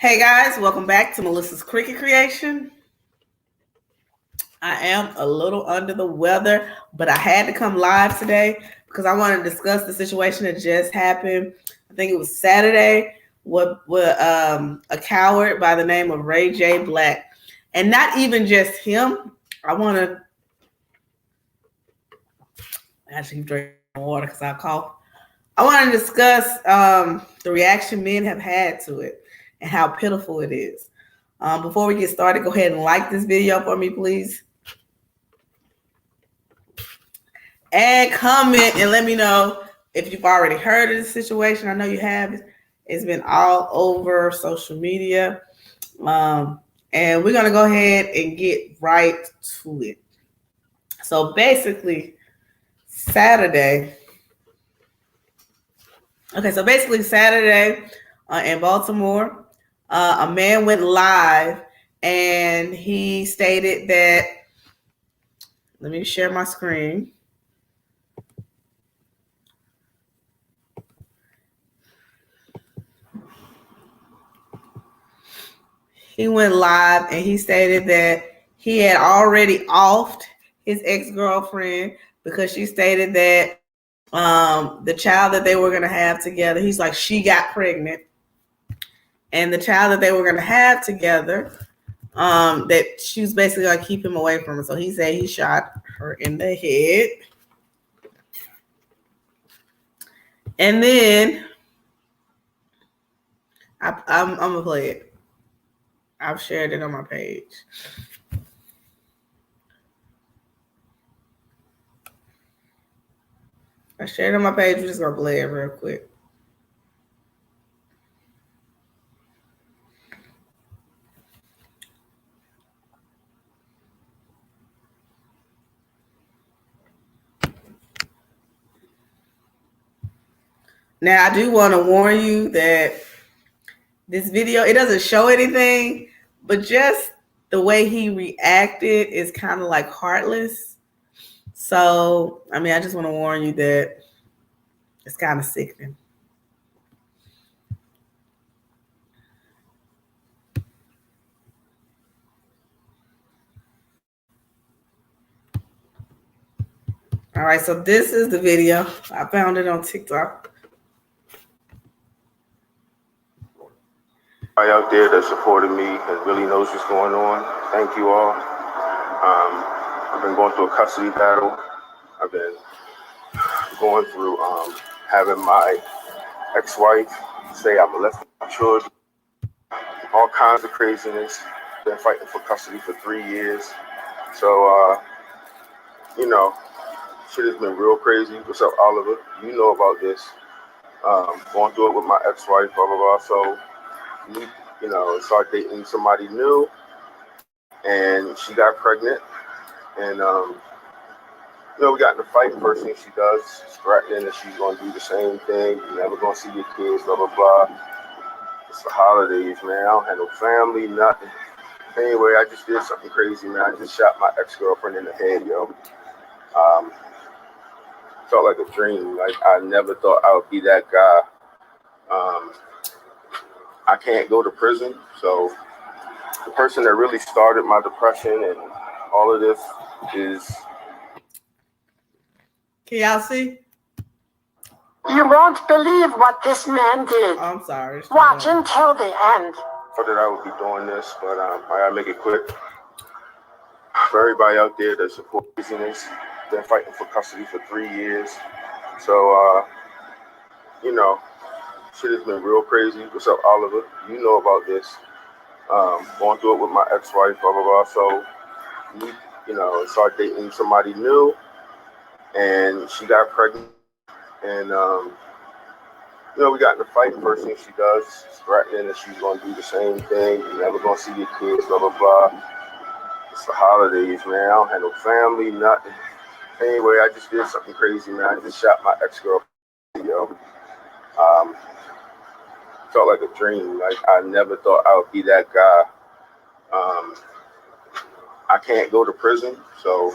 Hey guys, welcome back to Melissa's Cricket Creation. I am a little under the weather, but I had to come live today because I want to discuss the situation that just happened. I think it was Saturday with a coward by the name of Rajaee Black, and not even just him. I want to actually drink water because I cough. I want to discuss the reaction men have had to it and how pitiful it is. Before we get started, go ahead and like this video for me, please. And comment and let me know if you've already heard of this situation. I know you have. It's been all over social media. And we're going to go ahead and get right to it. So basically, Saturday in Baltimore, a man went live and he stated that, let me share my screen. He went live and he stated that he had already offed his ex-girlfriend because she stated that the child that they were going to have together, he's like, she got pregnant. And the child that they were going to have together, that she was basically going to keep him away from her. So he said he shot her in the head. And then I'm going to play it. I've shared it on my page. I shared it on my page. We're just going to play it real quick. Now, I do want to warn you that this video, it doesn't show anything, but just the way he reacted is kind of like heartless. So, I mean, I just want to warn you that it's kind of sickening. All right, so this is the video. I found it on TikTok. Everybody out there that supported me and really knows what's going on, thank you all. I've been going through a custody battle. I've been going through having my ex-wife say I molested my children, all kinds of craziness. Been fighting for custody for 3 years. So, shit has been real crazy. What's up, Oliver? You know about this. Going through it with my ex-wife, blah, blah, blah. So, start dating somebody new, and she got pregnant, and we got in a fight. First thing she does, she's threatening that she's going to do the same thing. You're never going to see your kids, blah blah blah. It's the holidays, man. I don't have no family, nothing. Anyway, I just did something crazy, man. I just shot my ex-girlfriend in the head, yo. Felt like a dream. Like, I never thought I would be that guy. I can't go to prison, so the person that really started my depression and all of this is... Can y'all see? You won't believe what this man did. Oh, I'm sorry. Watch until the end. I thought that I would be doing this, but I gotta make it quick. For everybody out there that supports business, been fighting for custody for 3 years. So, shit has been real crazy. What's up, Oliver? You know about this. Going through it with my ex-wife, blah, blah, blah. So, start dating somebody new, and she got pregnant, and, we got in a fight. First thing she does, she's threatening that she's going to do the same thing. You're never going to see your kids, blah, blah, blah. It's the holidays, man. I don't have no family, nothing. Anyway, I just did something crazy, man. I just shot my ex-girlfriend, yo. Felt like a dream. Like, I never thought I would be that guy. I can't go to prison, so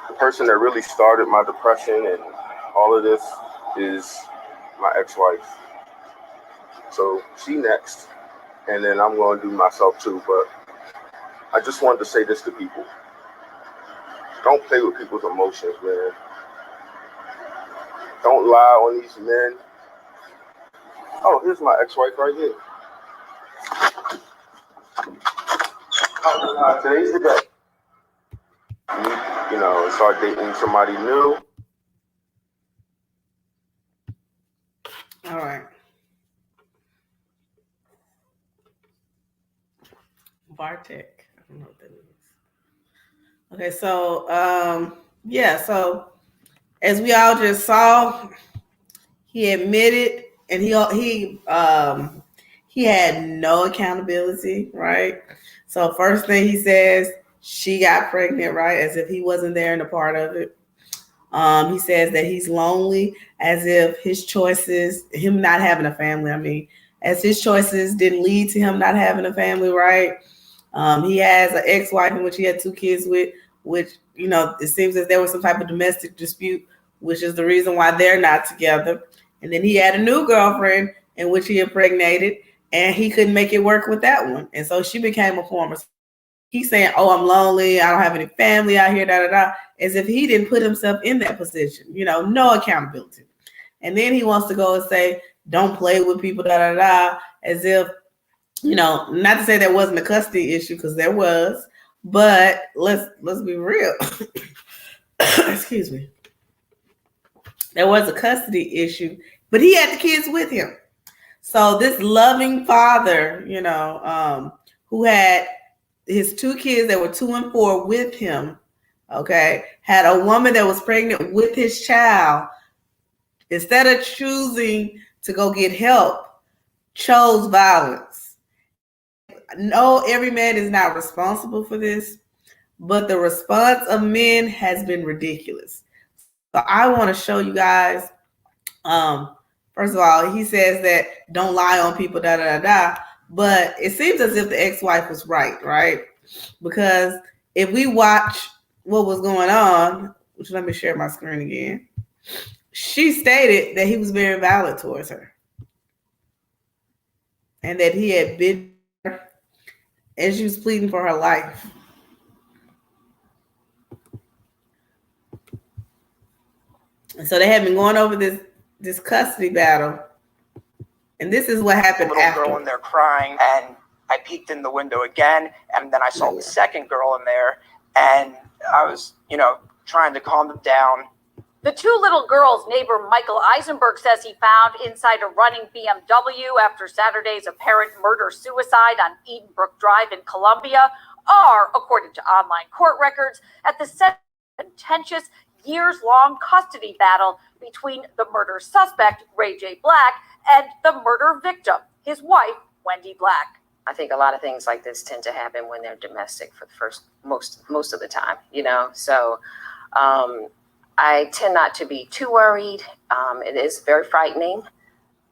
the person that really started my depression and all of this is my ex-wife. So she next. and then I'm going to do myself too. But I just wanted to say this to people: don't play with people's emotions, man. Don't lie on these men. Oh, here's my ex-wife right here. Today's the day. Start dating somebody new. All right. Bartek. I don't know what that is. Okay, so so as we all just saw, he admitted, and he had no accountability, right? So first thing he says, she got pregnant, right? As if he wasn't there in a part of it. He says that he's lonely, as if his choices, him not having a family, I mean, as his choices didn't lead to him not having a family, right? He has an ex-wife in which he had 2 kids with, which, it seems that there was some type of domestic dispute, which is the reason why they're not together. And then he had a new girlfriend in which he impregnated, and he couldn't make it work with that one. And so she became a former. He's saying, oh, I'm lonely. I don't have any family out here, da, da, da, as if he didn't put himself in that position, no accountability. And then he wants to go and say, don't play with people, da, da, da, as if, not to say there wasn't a custody issue, because there was, but let's be real. Excuse me. There was a custody issue, but he had the kids with him. So this loving father, who had his 2 kids that were 2 and 4 with him, okay, had a woman that was pregnant with his child. Instead of choosing to go get help, chose violence. No, every man is not responsible for this, but the response of men has been ridiculous. So I want to show you guys. First of all, he says that don't lie on people, da da da da. But it seems as if the ex-wife was right? Because if we watch what was going on, which let me share my screen again, she stated that he was very violent towards her, and that he had been, and she was pleading for her life. And so they had been going over this custody battle. And this is what happened after. Little girl in there crying, and I peeked in the window again, and then I saw the second girl in there, and I was, trying to calm them down. The 2 little girls neighbor Michael Eisenberg says he found inside a running BMW after Saturday's apparent murder-suicide on Edenbrook Drive in Columbia are, according to online court records, at the center of a contentious, years-long custody battle between the murder suspect, Rajaee Black, and the murder victim, his wife, Wendy Black. I think a lot of things like this tend to happen when they're domestic for the most of the time, So I tend not to be too worried. It is very frightening.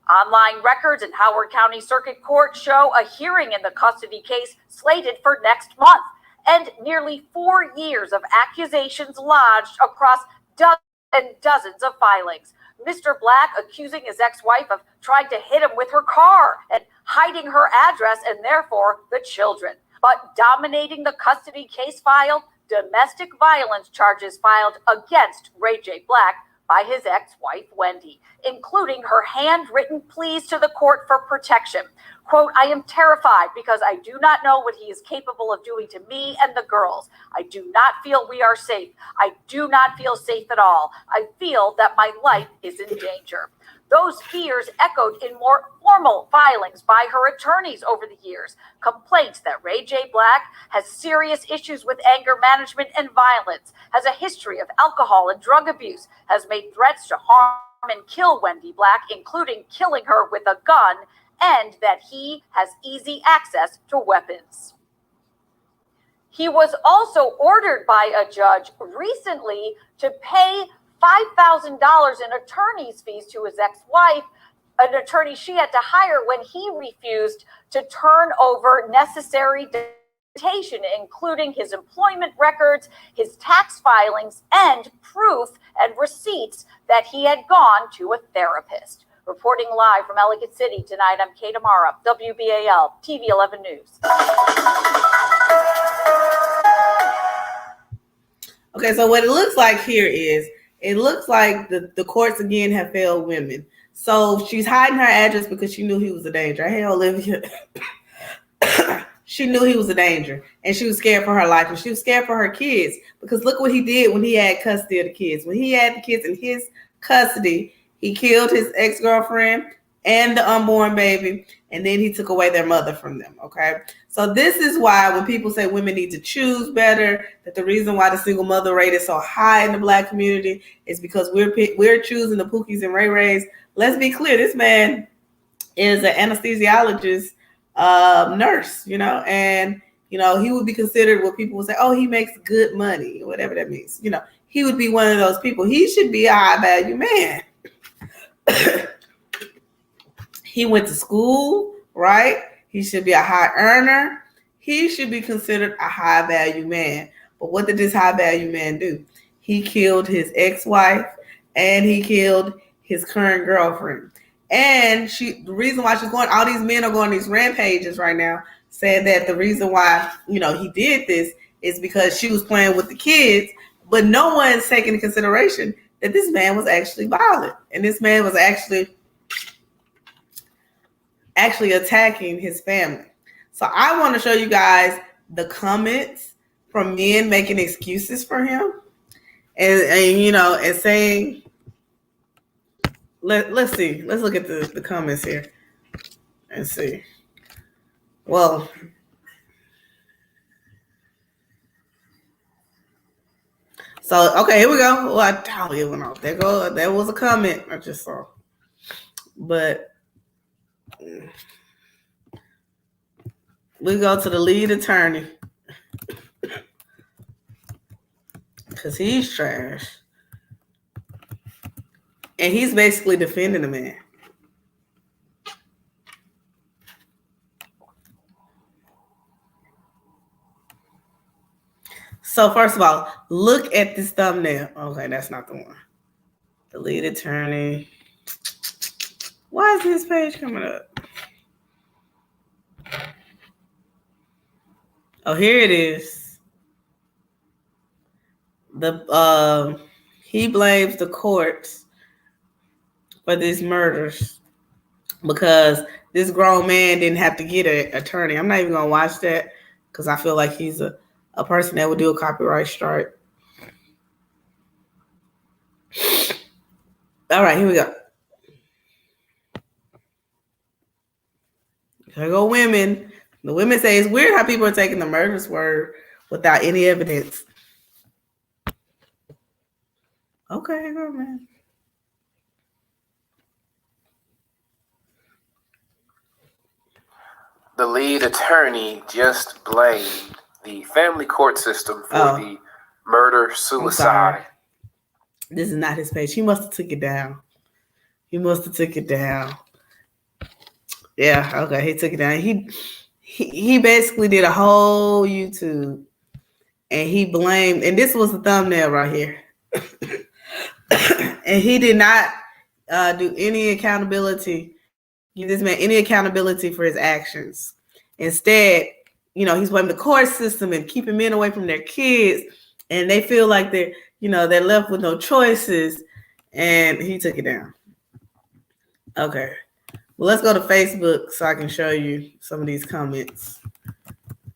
Online records in Howard County Circuit Court show a hearing in the custody case slated for next month, and nearly 4 years of accusations lodged across dozens and dozens of filings. Mr. Black accusing his ex-wife of trying to hit him with her car and hiding her address and therefore the children. But dominating the custody case file, domestic violence charges filed against Rajaee Black by his ex-wife, Wendy, including her handwritten pleas to the court for protection. Quote, I am terrified because I do not know what he is capable of doing to me and the girls. I do not feel we are safe. I do not feel safe at all. I feel that my life is in danger. Those fears echoed in more formal filings by her attorneys over the years. Complaints that Rajaee Black has serious issues with anger management and violence, has a history of alcohol and drug abuse, has made threats to harm and kill Wendy Black, including killing her with a gun, and that he has easy access to weapons. He was also ordered by a judge recently to pay $5,000 in attorney's fees to his ex-wife, an attorney she had to hire when he refused to turn over necessary documentation, including his employment records, his tax filings, and proof and receipts that he had gone to a therapist. Reporting live from Ellicott City tonight, I'm Kate Amara, WBAL TV 11 News. Okay, so what it looks like here is, it looks like the courts again have failed women. So she's hiding her address because she knew he was a danger. Hey, Olivia. She knew he was a danger, and she was scared for her life, and she was scared for her kids, because look what he did when he had custody of the kids. When he had the kids in his custody, he killed his ex-girlfriend and the unborn baby, and then he took away their mother from them, okay? So this is why when people say women need to choose better, that the reason why the single mother rate is so high in the Black community is because we're choosing the Pookies and Ray Rays. Let's be clear, this man is an anesthesiologist, nurse, and he would be considered what people would say, oh, he makes good money, whatever that means. He would be one of those people. He should be a high value man. He went to school, right? He should be a high earner. He should be considered a high value man. But what did this high value man do? He killed his ex-wife and he killed his current girlfriend. And the reason why all these men are going on these rampages right now, saying that the reason why, he did this is because she was playing with the kids, but no one's taking into consideration that this man was actually violent. And this man was actually attacking his family. So I want to show you guys the comments from men making excuses for him and saying, let's see. Let's look at the comments here and see. Well, so okay, here we go. Well, it went off. There was a comment I just saw. But we go to the lead attorney because he's trash. And he's basically defending the man. So first of all, look at this thumbnail. Okay, that's not the one. The lead attorney. Why is this page coming up? Oh, here it is. He blames the courts for these murders because this grown man didn't have to get an attorney. I'm not even gonna watch that because I feel like he's a person that would do a copyright strike. All right, here we go. Here go women. The women say it's weird how people are taking the murderer's word without any evidence. Okay, go man. The lead attorney just blamed the family court system for the murder-suicide. This is not his page. He must have took it down. Yeah, okay, he took it down. He basically did a whole YouTube and he blamed, and this was the thumbnail right here. And he did not do any accountability, give this man any accountability for his actions. Instead, he's blaming the court system and keeping men away from their kids, and they feel like they're left with no choices, and he took it down. Okay. Well, let's go to Facebook so I can show you some of these comments.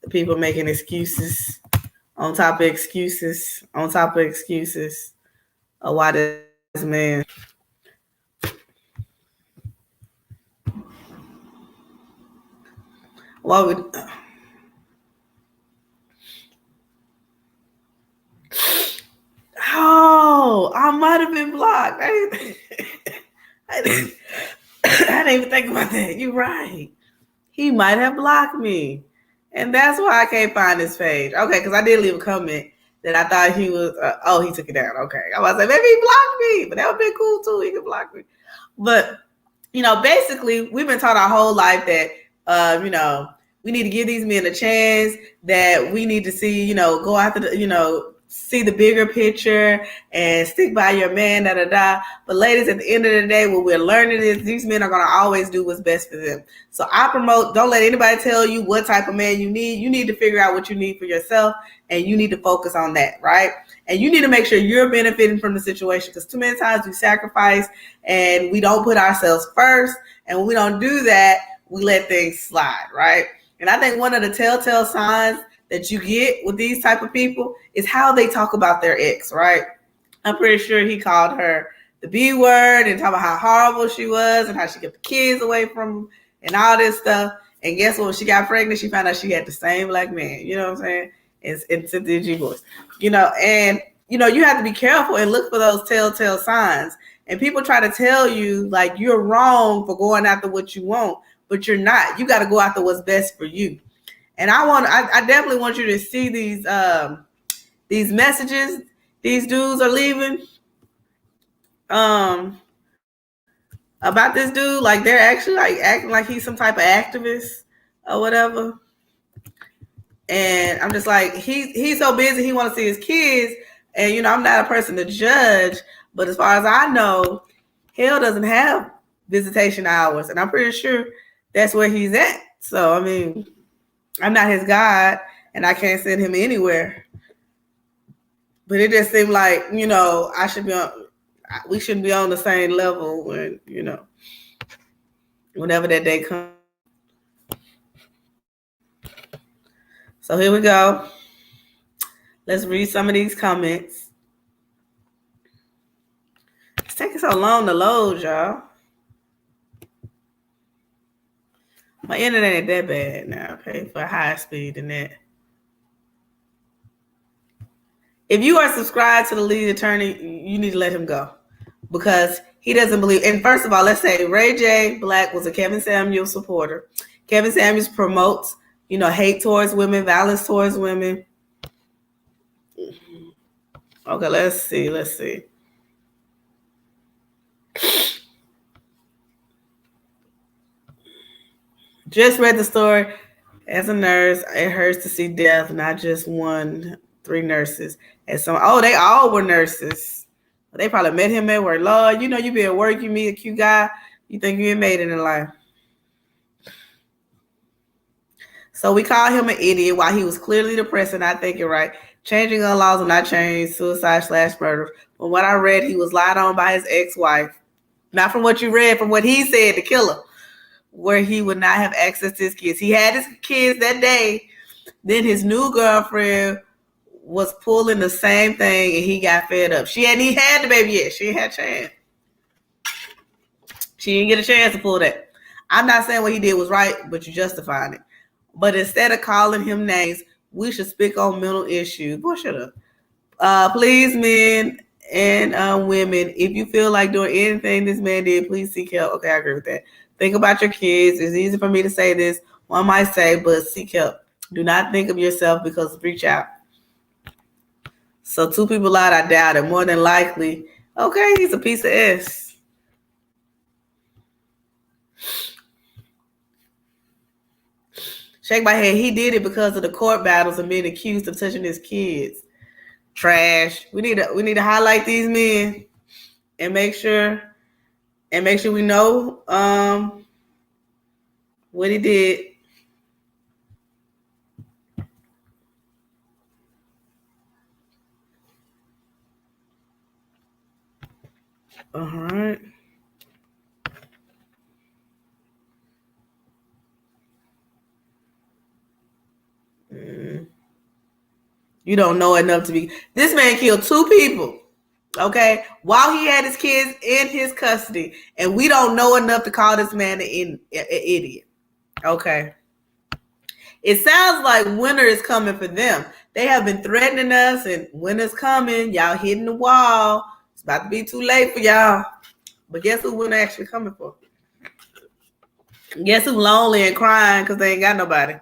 The people making excuses on top of excuses on top of excuses. Oh, why this man? Why would? Oh, I might have been blocked. I didn't even think about that. You're right. He might have blocked me. And that's why I can't find his page. Okay, because I did leave a comment that I thought he was, he took it down. Okay. I was like, maybe he blocked me, but that would be cool too. He could block me. But, basically, we've been taught our whole life that, we need to give these men a chance, that we need to see, go after the, see the bigger picture and stick by your man, da da da. But ladies, at the end of the day, what we're learning is these men are gonna always do what's best for them. So I promote, don't let anybody tell you what type of man you need. You need to figure out what you need for yourself, and you need to focus on that, right? And you need to make sure you're benefiting from the situation, because too many times we sacrifice and we don't put ourselves first. And when we don't do that, we let things slide, right? And I think one of the telltale signs that you get with these type of people is how they talk about their ex, right? I'm pretty sure he called her the B word and talk about how horrible she was and how she kept the kids away from him and all this stuff. And guess what? When she got pregnant, she found out she had the same black man. You know what I'm saying? And Cynthia G voice. And you have to be careful and look for those telltale signs. And people try to tell you like you're wrong for going after what you want, but you're not. You got to go after what's best for you. And I definitely want you to see these messages these dudes are leaving about this dude. Like they're actually like acting like he's some type of activist or whatever. And I'm just like, he's so busy, he want to see his kids. And I'm not a person to judge, but as far as I know, hell doesn't have visitation hours, and I'm pretty sure that's where he's at. So I mean, I'm not his God, and I can't send him anywhere. But it just seemed like, I should be on. We shouldn't be on the same level when, whenever that day comes. So here we go. Let's read some of these comments. It's taking so long to load, y'all. My internet ain't that bad now, okay, for high speed and that. If you are subscribed to the lead attorney, you need to let him go because he doesn't believe. And first of all, let's say Rajaee Black was a Kevin Samuels supporter. Kevin Samuels promotes, hate towards women, violence towards women. Okay, let's see. Just read the story. As a nurse, it hurts to see death, not just 3 nurses. And they all were nurses. They probably met him at work. Lord, you be at work, you meet a cute guy, you think you ain't made it in life. So we call him an idiot while he was clearly depressed and not thinking right. Changing gun laws will not change suicide/murder. From what I read, he was lied on by his ex-wife. Not from what you read, from what he said, the killer, where he would not have access to his kids. He had his kids that day. Then his new girlfriend was pulling the same thing and he got fed up. She hadn't even had the baby yet. She ain't had a chance. She didn't get a chance to pull that. I'm not saying what he did was right, but you're justifying it. But instead of calling him names, we should speak on mental issues. Boy, shut up. Please, men and women, if you feel like doing anything this man did, please seek help. Okay, I agree with that. Think about your kids. It's easy for me to say this. One might say, but seek help. Do not think of yourself because reach out. So 2 people lied, I doubt it. More than likely, okay, he's a piece of S. Shake my head. He did it because of the court battles and being accused of touching his kids. Trash. We need to highlight these men and make sure we know what he did. All right. You don't know enough to be. This man killed 2 people, okay, while he had his kids in his custody, and we don't know enough to call this man an idiot, okay? It sounds like winter is coming for them. They have been threatening us, and winter's coming. Y'all hitting the wall. It's about to be too late for y'all. But guess who winter actually coming for? Guess who's lonely and crying because they ain't got nobody?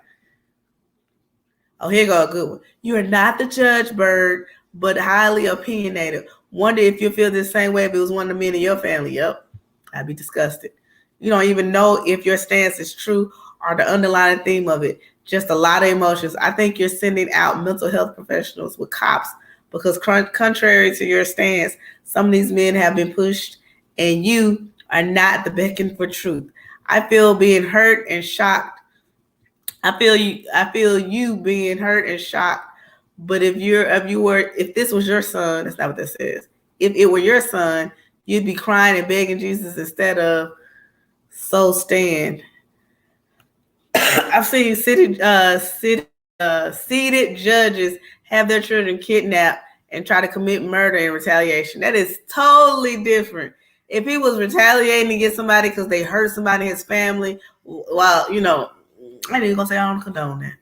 Oh, here go a good one. You are not the judge, Bird, but highly opinionated. Wonder if you feel the same way if it was one of the men in your family. Yep, I'd be disgusted. You don't even know if your stance is true or the underlying theme of it. Just a lot of emotions. I think you're sending out mental health professionals with cops because contrary to your stance, some of these men have been pushed and you are not the beacon for truth. I feel being hurt and shocked. I feel you being hurt and shocked. But if this was your son, that's not what this says. If it were your son, you'd be crying and begging Jesus instead of so stand. I've seen seated judges have their children kidnapped and try to commit murder in retaliation. That is totally different. If he was retaliating against somebody because they hurt somebody in his family, well, I ain't even gonna say I don't condone that.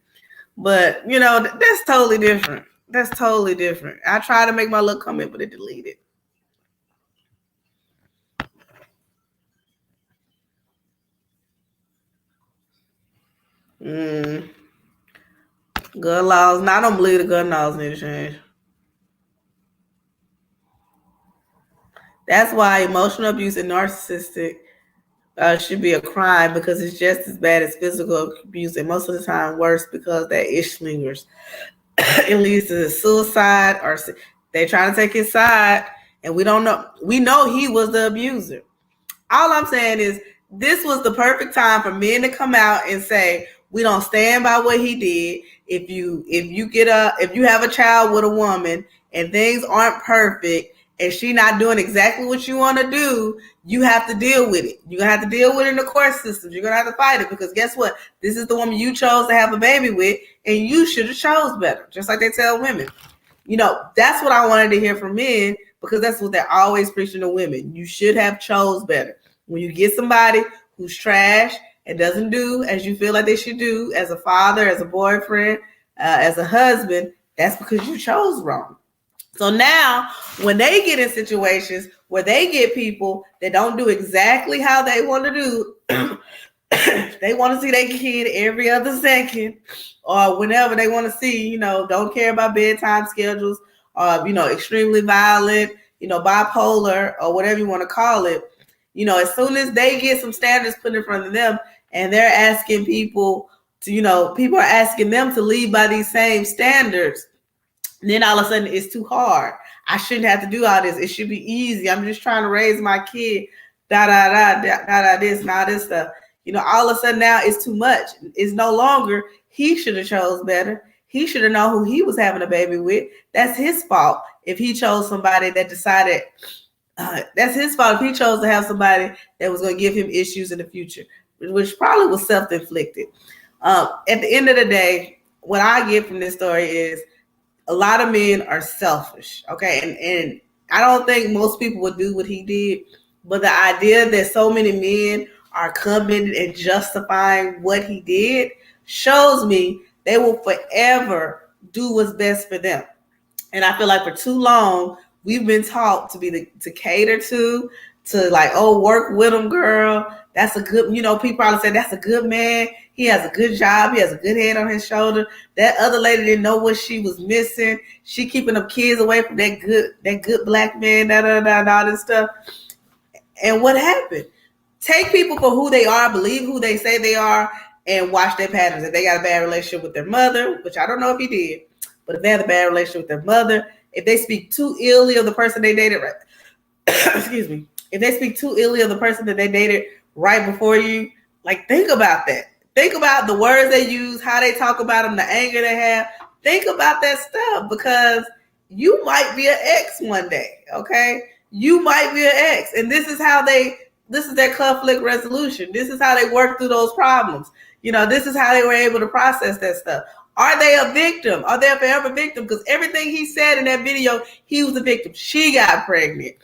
But, that's totally different. That's totally different. I tried to make my little comment, but it deleted. Gun laws. Now I don't believe the gun laws need to change. That's why emotional abuse and narcissistic should be a crime, because it's just as bad as physical abuse, and most of the time worse, because that ish lingers. It leads to suicide, or they trying to take his side, and we don't know. We know he was the abuser. All I'm saying is this was the perfect time for men to come out and say, we don't stand by what he did. If you have a child with a woman and things aren't perfect and she not doing exactly what you want to do, you have to deal with it. You're going to have to deal with it in the court systems. You're going to have to fight it, because guess what? This is the woman you chose to have a baby with, and you should have chose better, just like they tell women. That's what I wanted to hear from men, because that's what they're always preaching to women. You should have chose better. When you get somebody who's trash and doesn't do as you feel like they should do as a father, as a boyfriend, as a husband, that's because you chose wrong. So now when they get in situations where they get people that don't do exactly how they want to do, they want to see their kid every other second, or whenever they want to see, don't care about bedtime schedules, or, extremely violent, bipolar, or whatever you want to call it. As soon as they get some standards put in front of them, and they're asking people to, people are asking them to lead by these same standards, then all of a sudden it's too hard. I shouldn't have to do all this. It should be easy. I'm just trying to raise my kid. This and all this stuff. All of a sudden now it's too much. It's no longer he should have chose better. He should have known who he was having a baby with. That's his fault if he chose somebody that decided. That's his fault if he chose to have somebody that was going to give him issues in the future, which probably was self-inflicted. At the end of the day, what I get from this story is a lot of men are selfish, okay? And I don't think most people would do what he did, but the idea that so many men are coming and justifying what he did shows me they will forever do what's best for them. And I feel like for too long, we've been taught to cater to like, oh, work with him, girl. That's a good, people probably say that's a good man. He has a good job. He has a good head on his shoulder. That other lady didn't know what she was missing. She keeping them kids away from that good black man, and all this stuff. And what happened? Take people for who they are, believe who they say they are, and watch their patterns. If they got a bad relationship with their mother, which I don't know if he did, but if they have a bad relationship with their mother, if they speak too illy of the person they dated, excuse me, if they speak too illy of the person that they dated right before you, like, think about that. Think about the words they use, how they talk about them, the anger they have. Think about that stuff, because you might be an ex one day, okay? You might be an ex, and this is their conflict resolution. This is how they work through those problems. This is how they were able to process that stuff. Are they a victim? Are they a forever victim? Because everything he said in that video, he was a victim. She got pregnant.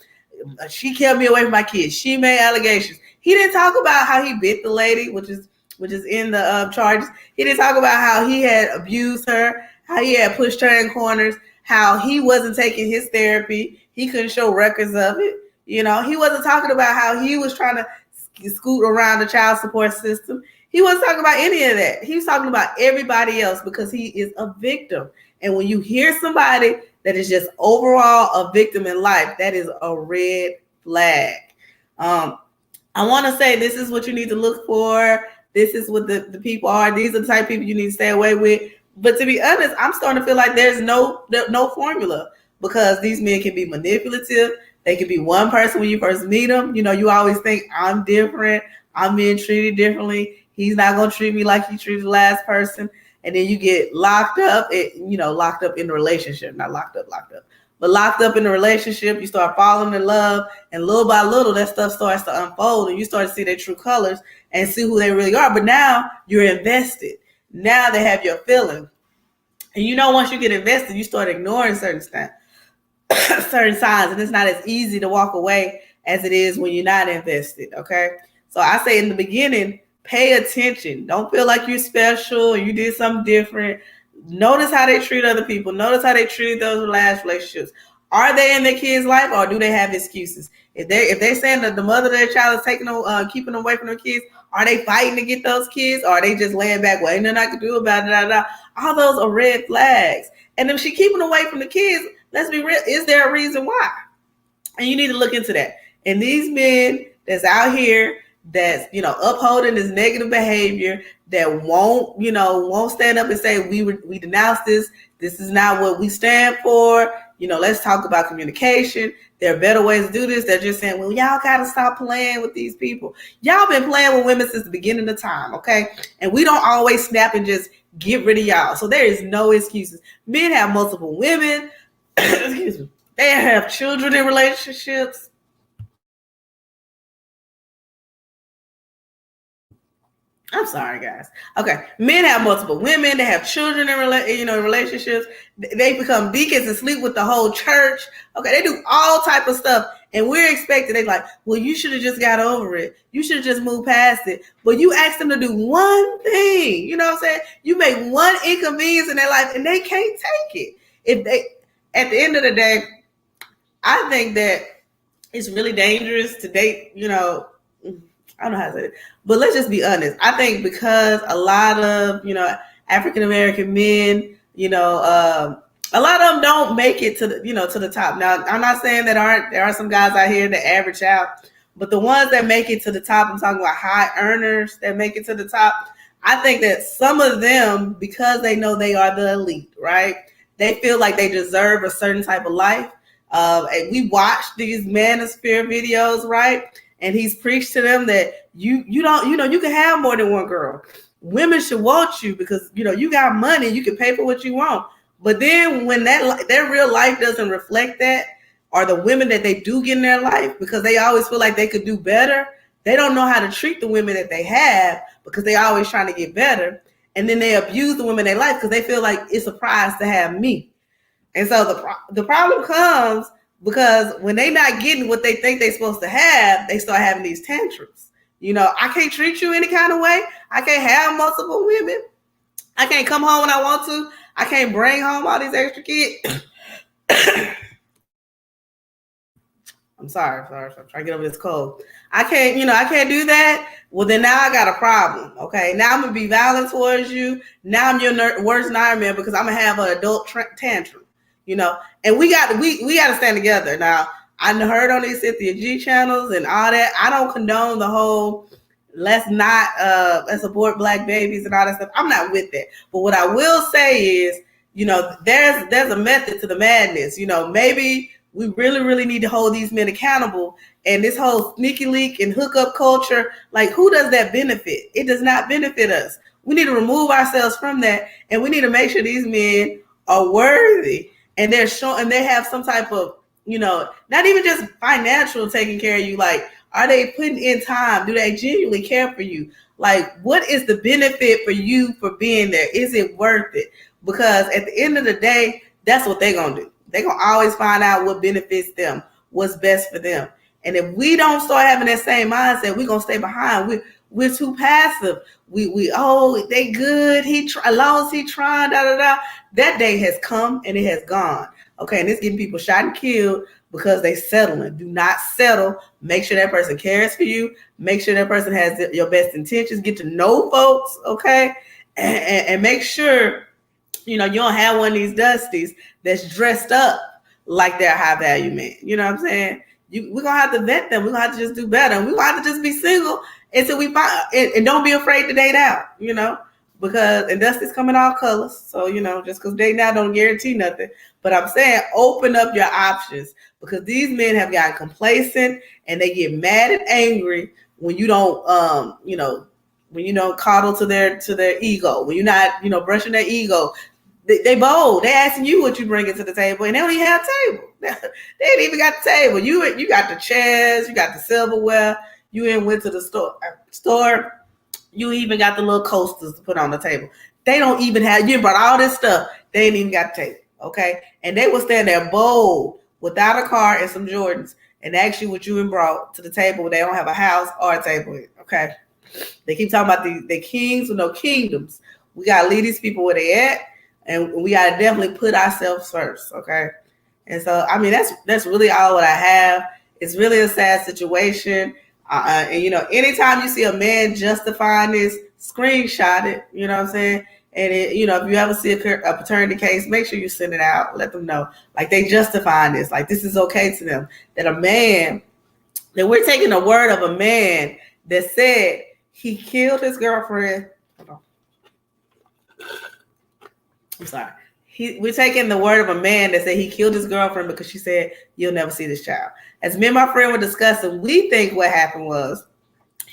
She kept me away from my kids. She made allegations. He didn't talk about how he bit the lady, which is in the charges. He didn't talk about how he had abused her, how he had pushed her in corners, how he wasn't taking his therapy. He couldn't show records of it. He wasn't talking about how he was trying to scoot around the child support system. He wasn't talking about any of that. He was talking about everybody else, because he is a victim. And when you hear somebody that is just overall a victim in life, that is a red flag. I want to say this is what you need to look for. This is what the people are. These are the type of people you need to stay away with. But to be honest, I'm starting to feel like there's no formula, because these men can be manipulative. They can be one person when you first meet them. You always think, I'm different. I'm being treated differently. He's not going to treat me like he treated the last person. And then you get locked up, locked up in the relationship, not locked up, but locked up in the relationship. You start falling in love, and little by little, that stuff starts to unfold, and you start to see their true colors and see who they really are. But now you're invested. Now they have your feeling. And once you get invested, you start ignoring certain stuff. Certain signs, and it's not as easy to walk away as it is when you're not invested. Okay, so I say in the beginning, pay attention. Don't feel like you're special or you did something different. Notice how they treat other people. Notice how they treated those last relationships. Are they in their kids' life, or do they have excuses? If they're saying that the mother of their child is taking them, keeping them away from their kids, are they fighting to get those kids, or are they just laying back? Well, ain't nothing I can do about it. All those are red flags. And if she keeping away from the kids, let's be real, is there a reason why? And you need to look into that. And these men that's out here that's, upholding this negative behavior, that won't stand up and say, we denounce this. This is not what we stand for. Let's talk about communication. There are better ways to do this. They're just saying, well, y'all got to stop playing with these people. Y'all been playing with women since the beginning of time, okay? And we don't always snap and just get rid of y'all. So there is no excuses. Men have multiple women. Excuse me. They have children in relationships. I'm sorry, guys. Okay, men have multiple women. They have children in relationships. They become deacons and sleep with the whole church. Okay, they do all type of stuff, and we're expected. They're like, well, you should have just got over it. You should have just moved past it. But you ask them to do one thing. You know what I'm saying? You make one inconvenience in their life, and they can't take it. If they, at the end of the day, I think that it's really dangerous to date. I don't know how to say it, but let's just be honest. I think because a lot of, African American men, a lot of them don't make it to the top. Now, I'm not saying that there are some guys out here that average out, but the ones that make it to the top, I'm talking about high earners that make it to the top. I think that some of them, because they know they are the elite, right? They feel like they deserve a certain type of life. And we watch these manosphere videos, right? And he's preached to them that you don't, you can have more than one girl. Women should want you because, you got money, you can pay for what you want. But then when their real life doesn't reflect that, or the women that they do get in their life, because they always feel like they could do better, they don't know how to treat the women that they have because they're always trying to get better. And then they abuse the women in their life because they feel like it's a prize to have me. And so the problem comes because when they're not getting what they think they're supposed to have, they start having these tantrums. I can't treat you any kind of way. I can't have multiple women. I can't come home when I want to. I can't bring home all these extra kids. I'm sorry. I'm trying to get over this cold. I can't do that. Well, then now I got a problem. Okay. Now I'm going to be violent towards you. Now I'm your worst nightmare because I'm going to have an adult tantrum. And we got to stand together. Now, I heard on these Cynthia G channels and all that. I don't condone the whole let's abort black babies and all that stuff. I'm not with that. But what I will say is, there's a method to the madness. Maybe we really, really need to hold these men accountable. And this whole sneaky leak and hookup culture, like, who does that benefit? It does not benefit us. We need to remove ourselves from that, and we need to make sure these men are worthy. And they're showing, and they have some type of, not even just financial taking care of you. Like, are they putting in time? Do they genuinely care for you? Like, what is the benefit for you for being there? Is it worth it? Because at the end of the day, that's what they're going to do. They're going to always find out what benefits them, what's best for them. And if we don't start having that same mindset, we're going to stay behind. We're too passive. They good. As long as he trying, That day has come and it has gone. Okay, and it's getting people shot and killed because they settling. Do not settle. Make sure that person cares for you. Make sure that person has your best intentions. Get to know folks, okay? And make sure, you don't have one of these dusties that's dressed up like they're a high value man. You know what I'm saying? We're going to have to vet them. We're going to have to just do better. And we're going to have to just be single until we find, and don't be afraid to date out, because, and Dusty's coming all colors. So, just because they now don't guarantee nothing. But I'm saying open up your options, because these men have gotten complacent and they get mad and angry when you don't, when you don't coddle to their ego, when you're not, brushing their ego. They bold. They asking you what you bringing to the table, and they don't even have a table. They ain't even got the table. You got the chairs, you got the silverware. You ain't went to the store. You even got the little coasters to put on the table. They don't even have. You brought all this stuff. They ain't even got the table. Okay, and they will stand there bold without a car and some Jordans and ask you what you brought to the table. They don't have a house or a table. Okay, they keep talking about the kings with no kingdoms. We gotta leave these people where they at. And we gotta definitely put ourselves first, okay? And so, I mean, that's really all what I have. It's really a sad situation. And anytime you see a man justifying this, screenshot it. You know what I'm saying? And if you ever see a paternity case, make sure you send it out. Let them know, like, they justifying this, like this is okay to them. That we're taking the word of a man that said he killed his girlfriend. Hold on. I'm sorry. We're taking the word of a man that said he killed his girlfriend because she said, you'll never see this child. As me and my friend were discussing, we think what happened was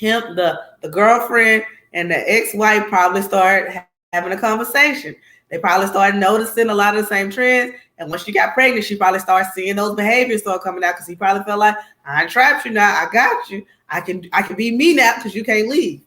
the girlfriend and the ex-wife probably started having a conversation. They probably started noticing a lot of the same trends. And once she got pregnant, she probably started seeing those behaviors start coming out, because he probably felt like, I ain't trapped you now. I got you. I can be me now because you can't leave.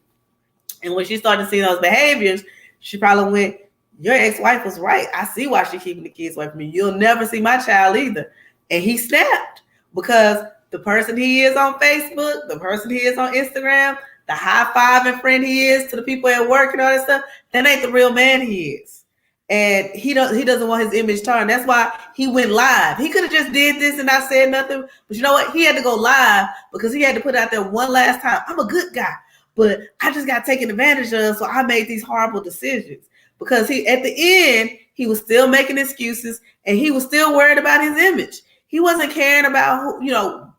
And when she started seeing those behaviors, she probably went, your ex-wife was right. I see why she's keeping the kids away from me. You'll never see my child either. And he snapped, because the person he is on Facebook, the person he is on Instagram, the high-fiving friend he is to the people at work and all that stuff, that ain't the real man he is. And he doesn't want his image turned. That's why he went live. He could have just did this and not said nothing. But you know what? He had to go live because he had to put out there one last time, I'm a good guy, but I just got taken advantage of, so I made these horrible decisions. Because at the end, he was still making excuses, and he was still worried about his image. He wasn't caring about who,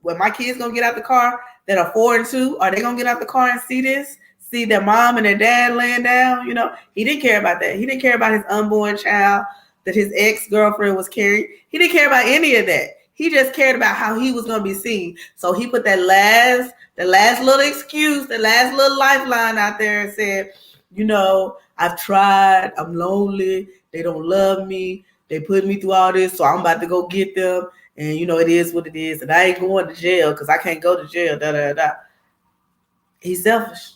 when my kids gonna get out the car that are 4 and 2, are they gonna get out the car and see their mom and their dad laying down? He didn't care about that. He didn't care about his unborn child that his ex-girlfriend was carrying. He didn't care about any of that. He just cared about how he was gonna be seen. So he put that last little excuse, the last little lifeline out there and said, I've tried, I'm lonely, they don't love me, they put me through all this, so I'm about to go get them, and it is what it is, and I ain't going to jail because I can't go to jail, He's selfish.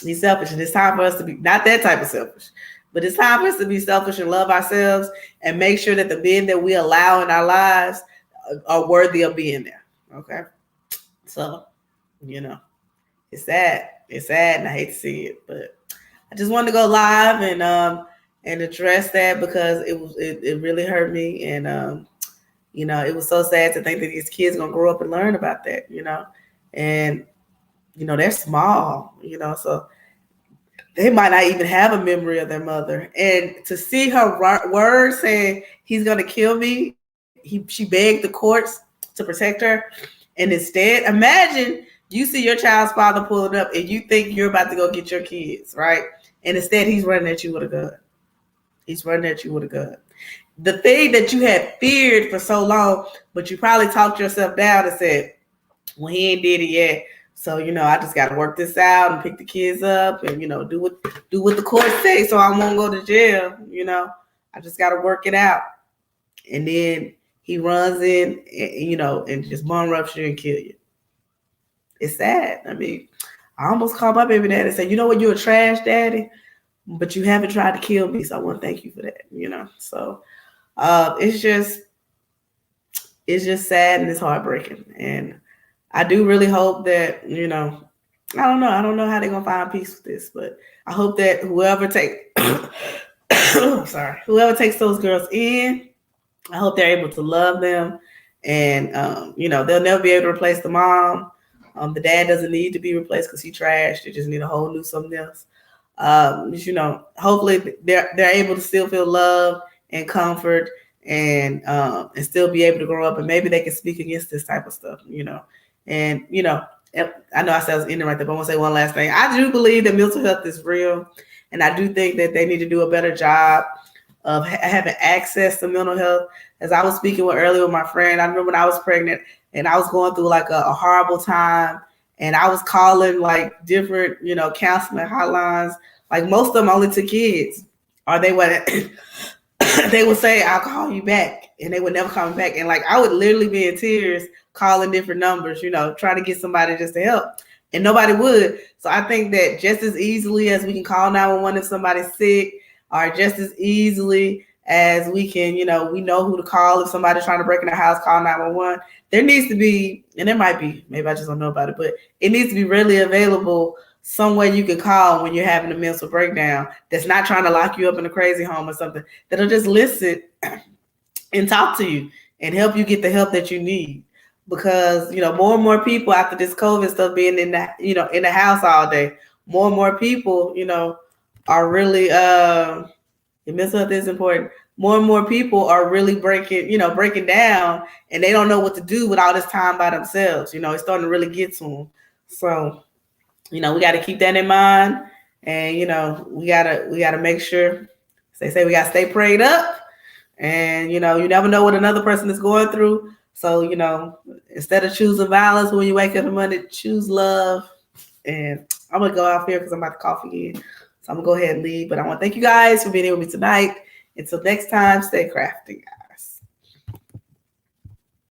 He's selfish, and it's time for us to be, not that type of selfish, but it's time for us to be selfish and love ourselves and make sure that the men that we allow in our lives are worthy of being there, okay? So, it's sad. It's sad, and I hate to see it, but I just wanted to go live and address that, because it really hurt me, and it was so sad to think that these kids are gonna grow up and learn about that, and they're small, so they might not even have a memory of their mother, and to see her words saying he's gonna kill me, she begged the courts to protect her, and instead, imagine you see your child's father pulling up and you think you're about to go get your kids, right? And instead, he's running at you with a gun. He's running at you with a gun. The thing that you had feared for so long, but you probably talked yourself down and said, well, he ain't did it yet. So, I just got to work this out and pick the kids up and, do what the court say so I won't go to jail. I just got to work it out. And then he runs in, and just bum roughs you and kill you. It's sad. I mean, I almost called my baby daddy and said, you know what, you're a trash daddy, but you haven't tried to kill me, so I want to thank you for that, So it's just sad and it's heartbreaking. And I do really hope that, I don't know how they're going to find peace with this, but I hope that whoever takes those girls in, I hope they're able to love them, and, they'll never be able to replace the mom. The dad doesn't need to be replaced because he trashed. They just need a whole new something else. Hopefully they're able to still feel love and comfort, and still be able to grow up, and maybe they can speak against this type of stuff, And I know I said I was ending right there, but I want to say one last thing. I do believe that mental health is real, And I do think that they need to do a better job of having access to mental health. As I was speaking with earlier with my friend, I remember when I was pregnant and I was going through like a horrible time, and I was calling like different, counseling hotlines. Like most of them only to kids, or they would they would say, "I'll call you back," and they would never call me back. And like I would literally be in tears calling different numbers, trying to get somebody just to help, and nobody would. So I think that just as easily as we can call 911 if somebody's sick, or just as easily as we can, we know who to call if somebody's trying to break in the house, call 911. There needs to be, and there might be, maybe I just don't know about it, but it needs to be readily available somewhere you can call when you're having a mental breakdown that's not trying to lock you up in a crazy home or something, that'll just listen and talk to you and help you get the help that you need. Because, more and more people after this COVID stuff being in the, in the house all day, more and more people, are really, mental health is important. More and more people are really breaking down, and they don't know what to do with all this time by themselves. It's starting to really get to them. So, we got to keep that in mind, and we gotta make sure. As they say, we gotta stay prayed up, and you never know what another person is going through. So instead of choosing violence when you wake up in the morning, choose love. And I'm gonna go out here because I'm about to cough again, so I'm gonna go ahead and leave. But I want to thank you guys for being here with me tonight. Until next time, stay crafting.